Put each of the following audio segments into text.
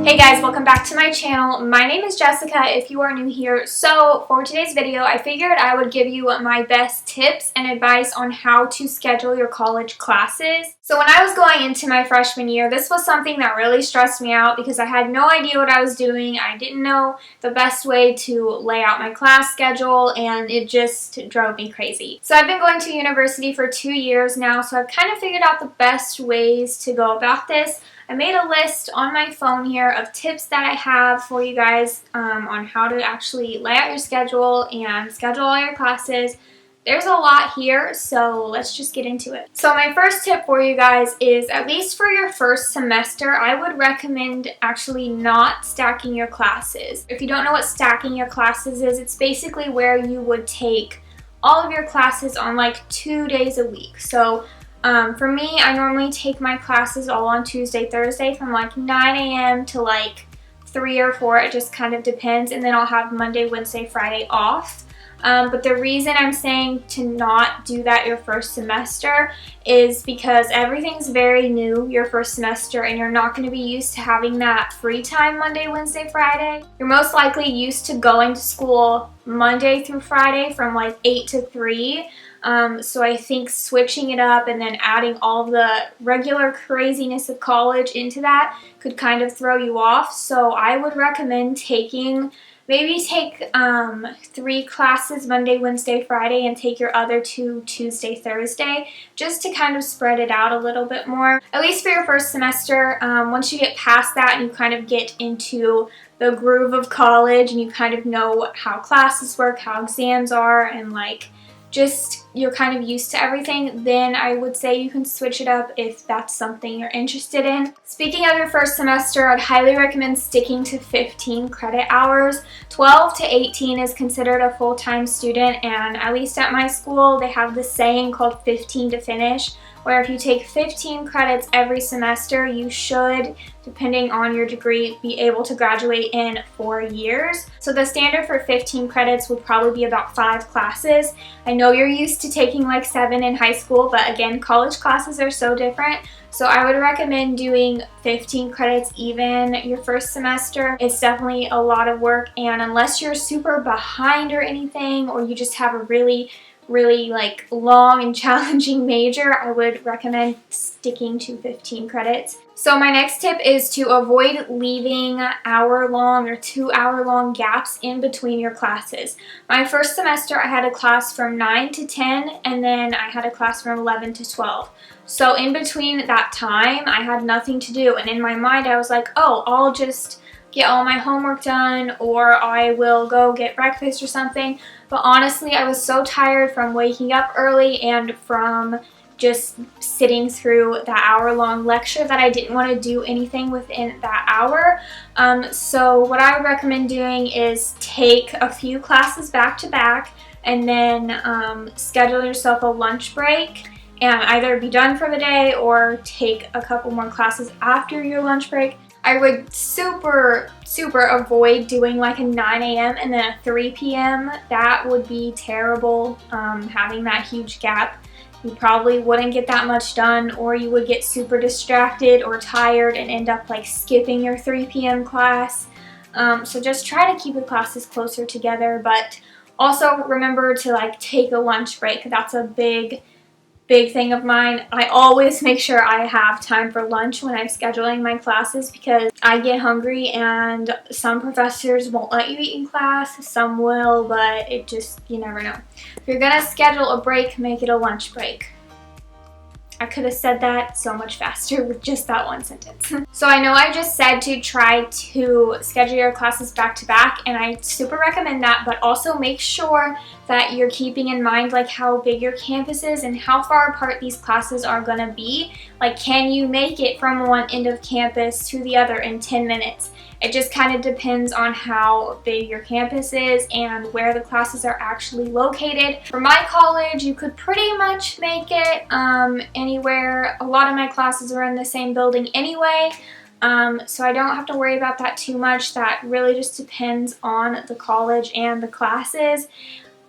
Hey guys, welcome back to my channel. My name is Jessica if you are new here. So for today's video, I figured I would give you my best tips and advice on how to schedule your college classes. So when I was going into my freshman year, this was something that really stressed me out because I had no idea what I was doing. I didn't know the best way to lay out my class schedule, and it just drove me crazy. So I've been going to university for 2 years now, so I've kind of figured out the best ways to go about this. I made a list on my phone here of tips that I have for you guys on how to actually lay out your schedule and schedule all your classes. There's a lot here, so let's just get into it. So my first tip for you guys is, at least for your first semester, I would recommend actually not stacking your classes. If you don't know what stacking your classes is, it's basically where you would take all of your classes on like 2 days a week. So for me, I normally take my classes all on Tuesday, Thursday from like 9 a.m. to like 3 or 4. It just kind of depends. And then I'll have Monday, Wednesday, Friday off. But the reason I'm saying to not do that your first semester is because everything's very new your first semester, and you're not going to be used to having that free time Monday, Wednesday, Friday. You're most likely used to going to school Monday through Friday from like 8 to 3. So I think switching it up and then adding all the regular craziness of college into that could kind of throw you off. So I would recommend maybe take 3 classes Monday, Wednesday, Friday, and take your other 2 Tuesday, Thursday, just to kind of spread it out a little bit more. At least for your first semester, once you get past that and you kind of get into the groove of college and you kind of know how classes work, how exams are, and like just you're kind of used to everything, then I would say you can switch it up if that's something you're interested in. Speaking of your first semester, I'd highly recommend sticking to 15 credit hours. 12 to 18 is considered a full-time student, and at least at my school, they have this saying called 15 to finish, where if you take 15 credits every semester, you should, depending on your degree, be able to graduate in 4 years. So the standard for 15 credits would probably be about 5 classes. I know you're used to taking like 7 in high school, but again, college classes are so different. So I would recommend doing 15 credits even your first semester. It's definitely a lot of work, and unless you're super behind or anything, or you just have a really like long and challenging major, I would recommend sticking to 15 credits. So my next tip is to avoid leaving hour-long or 2-hour-long gaps in between your classes. My first semester, I had a class from 9 to 10, and then I had a class from 11 to 12. So in between that time, I had nothing to do, and in my mind, I was like, oh, I'll just get all my homework done, or I will go get breakfast or something. But honestly, I was so tired from waking up early and from just sitting through that hour-long lecture that I didn't want to do anything within that hour. So what I would recommend doing is take a few classes back to back, and then schedule yourself a lunch break and either be done for the day or take a couple more classes after your lunch break. I would super avoid doing like a 9 a.m. and then a 3 p.m. That would be terrible, having that huge gap. You probably wouldn't get that much done, or you would get super distracted or tired and end up like skipping your 3 p.m. class. So just try to keep the classes closer together, but also remember to like take a lunch break. That's a big thing of mine. I always make sure I have time for lunch when I'm scheduling my classes, because I get hungry and some professors won't let you eat in class, some will, but it just, you never know. If you're gonna schedule a break, make it a lunch break. I could have said that so much faster with just that one sentence. So I know I just said to try to schedule your classes back to back, and I super recommend that, but also make sure that you're keeping in mind like how big your campus is and how far apart these classes are gonna be. Like, can you make it from one end of campus to the other in 10 minutes? It just kind of depends on how big your campus is and where the classes are actually located. For my college, you could pretty much make it anywhere. A lot of my classes are in the same building anyway, so I don't have to worry about that too much. That really just depends on the college and the classes.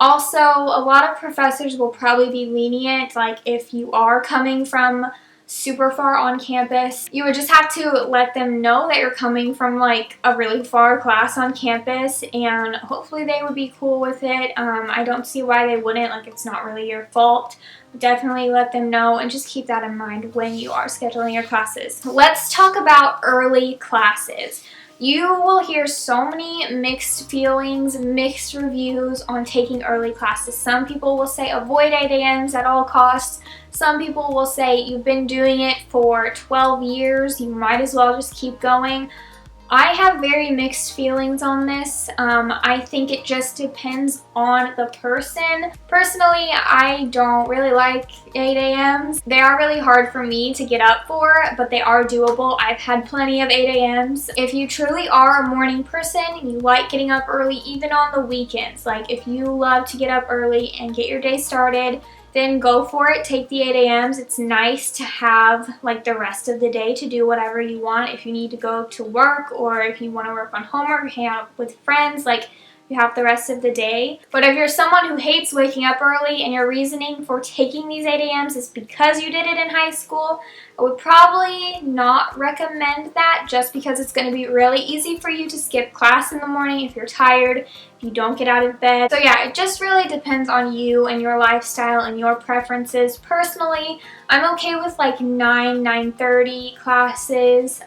Also, a lot of professors will probably be lenient, like if you are coming from super far on campus. You would just have to let them know that you're coming from like a really far class on campus, and hopefully they would be cool with it. I don't see why they wouldn't, like it's not really your fault. Definitely let them know and just keep that in mind when you are scheduling your classes. Let's talk about early classes. You will hear so many mixed feelings, mixed reviews on taking early classes. Some people will say avoid 8 a.m.s at all costs. Some people will say you've been doing it for 12 years, you might as well just keep going. I have very mixed feelings on this. I think it just depends on the person. Personally, I don't really like 8 a.m.s. They are really hard for me to get up for, but they are doable. I've had plenty of 8 a.m.s. If you truly are a morning person and you like getting up early, even on the weekends, like if you love to get up early and get your day started, then go for it. Take the 8 a.m.s. It's nice to have like the rest of the day to do whatever you want. If you need to go to work or if you want to work on homework, hang out with friends, like you have the rest of the day. But if you're someone who hates waking up early and your reasoning for taking these 8 a.m.s is because you did it in high school, I would probably not recommend that, just because it's going to be really easy for you to skip class in the morning if you're tired, if you don't get out of bed. So yeah, it just really depends on you and your lifestyle and your preferences. Personally, I'm okay with like 9:30 classes.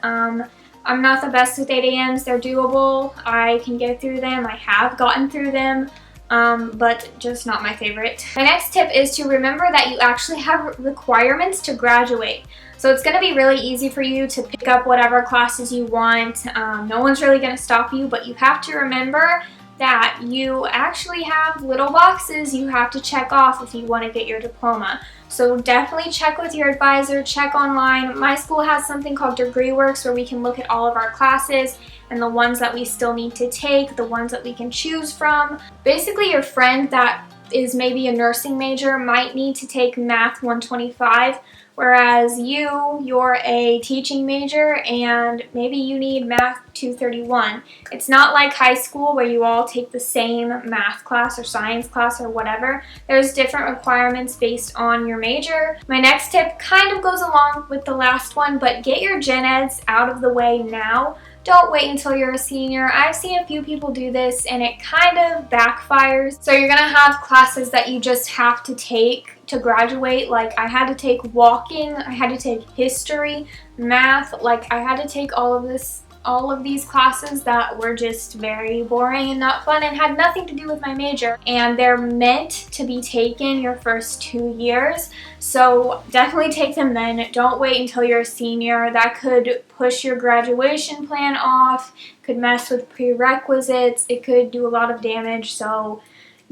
I'm not the best with 8 a.m.s. They're doable. I can get through them. I have gotten through them, but just not my favorite. My next tip is to remember that you actually have requirements to graduate. So it's going to be really easy for you to pick up whatever classes you want. No one's really going to stop you, but you have to remember that you actually have little boxes you have to check off if you want to get your diploma. So definitely check with your advisor, check online. My school has something called DegreeWorks where we can look at all of our classes and the ones that we still need to take, the ones that we can choose from. Basically, your friend that is maybe a nursing major might need to take Math 125, whereas you're a teaching major and maybe you need Math 231. It's not like high school where you all take the same math class or science class or whatever. There's different requirements based on your major. My next tip kind of goes along with the last one, but get your gen eds out of the way now. Don't wait until you're a senior. I've seen a few people do this and it kind of backfires. So you're gonna have classes that you just have to take to graduate. Like I had to take walking, I had to take history, math, like I had to take all of these classes that were just very boring and not fun and had nothing to do with my major, and they're meant to be taken your first 2 years. So definitely take them then. Don't wait until you're a senior. That could push your graduation plan off, could mess with prerequisites, it could do a lot of damage. So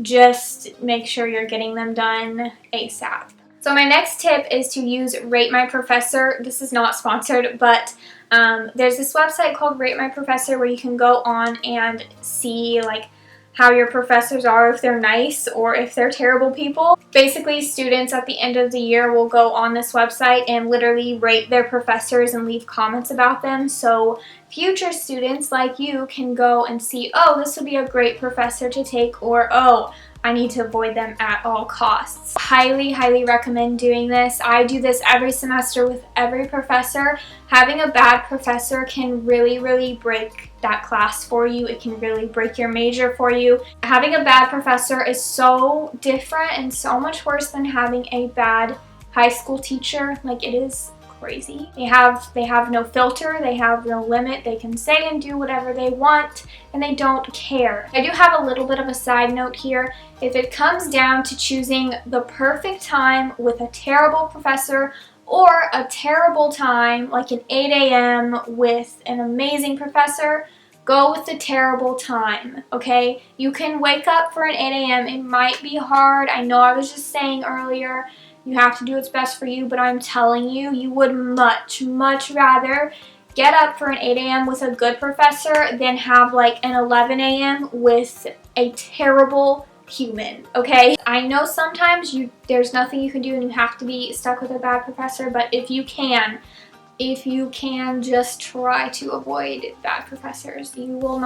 just make sure you're getting them done ASAP. So my next tip is to use Rate My Professor. This is not sponsored, but there's this website called Rate My Professor where you can go on and see like how your professors are, if they're nice or if they're terrible people. Basically, students at the end of the year will go on this website and literally rate their professors and leave comments about them. So future students like you can go and see, oh, this would be a great professor to take, or oh, I need to avoid them at all costs. Highly, highly recommend doing this. I do this every semester with every professor. Having a bad professor can really, really break that class for you. It can really break your major for you. Having a bad professor is so different and so much worse than having a bad high school teacher. Like, it is crazy. They have no filter, they have no limit, they can say and do whatever they want, and they don't care. I do have a little bit of a side note here. If it comes down to choosing the perfect time with a terrible professor or a terrible time like an 8 a.m. with an amazing professor, go with the terrible time, okay? You can wake up for an 8 a.m. It might be hard. I know I was just saying earlier, you have to do what's best for you, but I'm telling you, you would much, much rather get up for an 8 a.m. with a good professor than have like an 11 a.m. with a terrible human, okay? I know sometimes there's nothing you can do and you have to be stuck with a bad professor, but if you can, just try to avoid bad professors. You will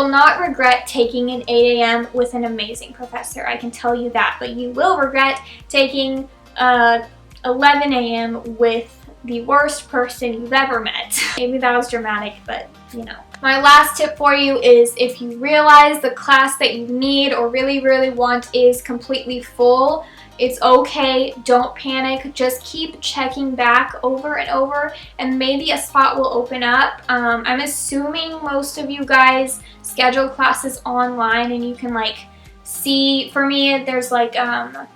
not regret taking an 8 a.m. with an amazing professor. I can tell you that. But you will regret taking a 11 a.m. with the worst person you've ever met. Maybe that was dramatic, but you know. My last tip for you is if you realize the class that you need or really want is completely full, it's okay, don't panic, just keep checking back over and over and maybe a spot will open up. I'm assuming most of you guys schedule classes online and you can like see, for me there's like an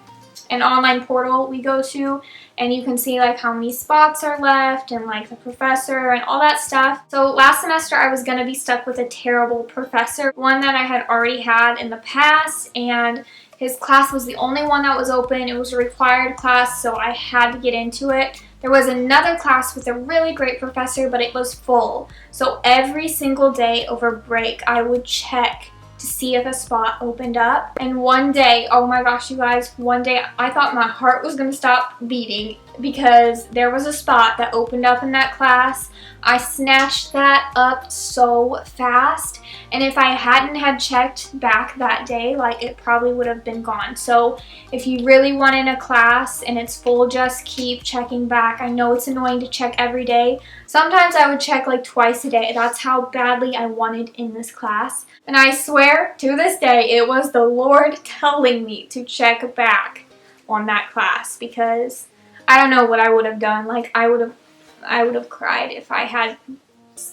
online portal we go to and you can see like how many spots are left and like the professor and all that stuff. So last semester I was going to be stuck with a terrible professor, one that I had already had in the past, and his class was the only one that was open. It was a required class, so I had to get into it. There was another class with a really great professor, but it was full. So every single day over break I would check to see if a spot opened up. And one day, oh my gosh you guys, one day I thought my heart was gonna stop beating because there was a spot that opened up in that class. I snatched that up so fast, and if I hadn't had checked back that day, like it probably would have been gone. So if you really want in a class and it's full, just keep checking back. I know it's annoying to check every day. Sometimes I would check like twice a day. That's how badly I wanted in this class. And I swear to this day it was the Lord telling me to check back on that class, because I don't know what I would have done. Like I would have cried if I had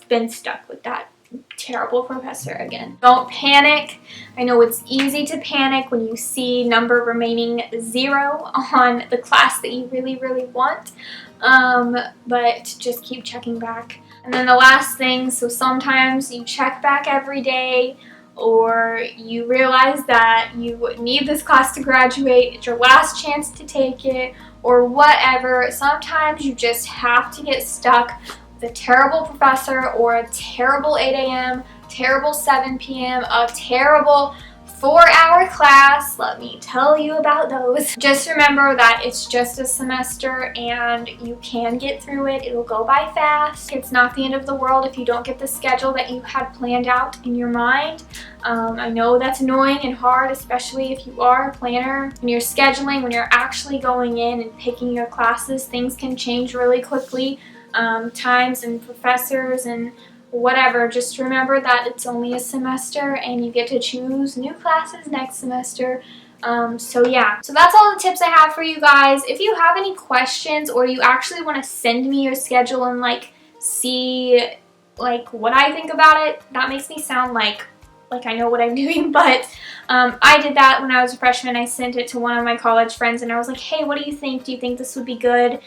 been stuck with that terrible professor again. Don't panic. I know it's easy to panic when you see number remaining 0 on the class that you really want, but just keep checking back. And then the last thing, so sometimes you check back every day, or you realize that you need this class to graduate, it's your last chance to take it, or whatever. Sometimes you just have to get stuck with a terrible professor or a terrible 8 a.m., terrible 7 p.m., a terrible 4-hour class. Let me tell you about those. Just remember that it's just a semester and you can get through it. It'll go by fast. It's not the end of the world if you don't get the schedule that you had planned out in your mind. I know that's annoying and hard, especially if you are a planner. When you're scheduling, when you're actually going in and picking your classes, things can change really quickly. Times and professors and whatever. Just remember that it's only a semester and you get to choose new classes next semester. So yeah, so that's all the tips I have for you guys. If you have any questions or you actually want to send me your schedule and like see like what I think about it, that makes me sound like I know what I'm doing, but I did that when I was a freshman. I sent it to one of my college friends and I was like, hey, what do you think? Do you think this would be good?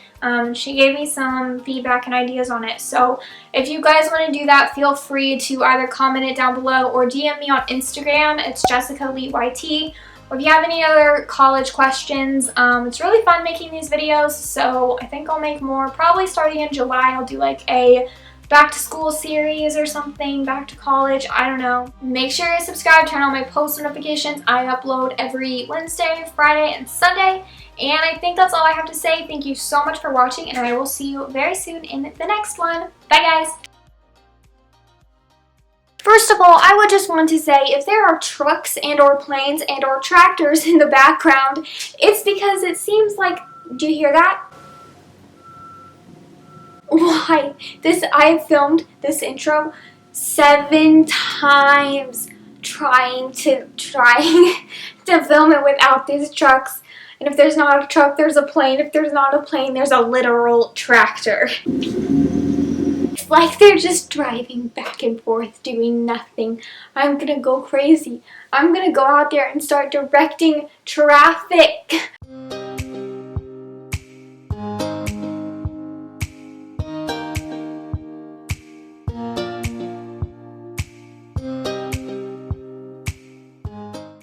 She gave me some feedback and ideas on it. So if you guys want to do that, feel free to either comment it down below or DM me on Instagram. It's Jessica Leigh YT. Or if you have any other college questions, it's really fun making these videos, so I think I'll make more. Probably starting in July, I'll do like a back to school series or something, back to college, I don't know. Make sure you subscribe, turn on my post notifications. I upload every Wednesday, Friday, and Sunday. And I think that's all I have to say. Thank you so much for watching, and I will see you very soon in the next one. Bye guys! First of all, I would just want to say, if there are trucks and or planes and or tractors in the background, it's because it seems like, do you hear that? Why? I filmed this intro 7 times trying to film it without these trucks. And if there's not a truck, there's a plane. If there's not a plane, there's a literal tractor. It's like they're just driving back and forth doing nothing. I'm gonna go crazy. I'm gonna go out there and start directing traffic.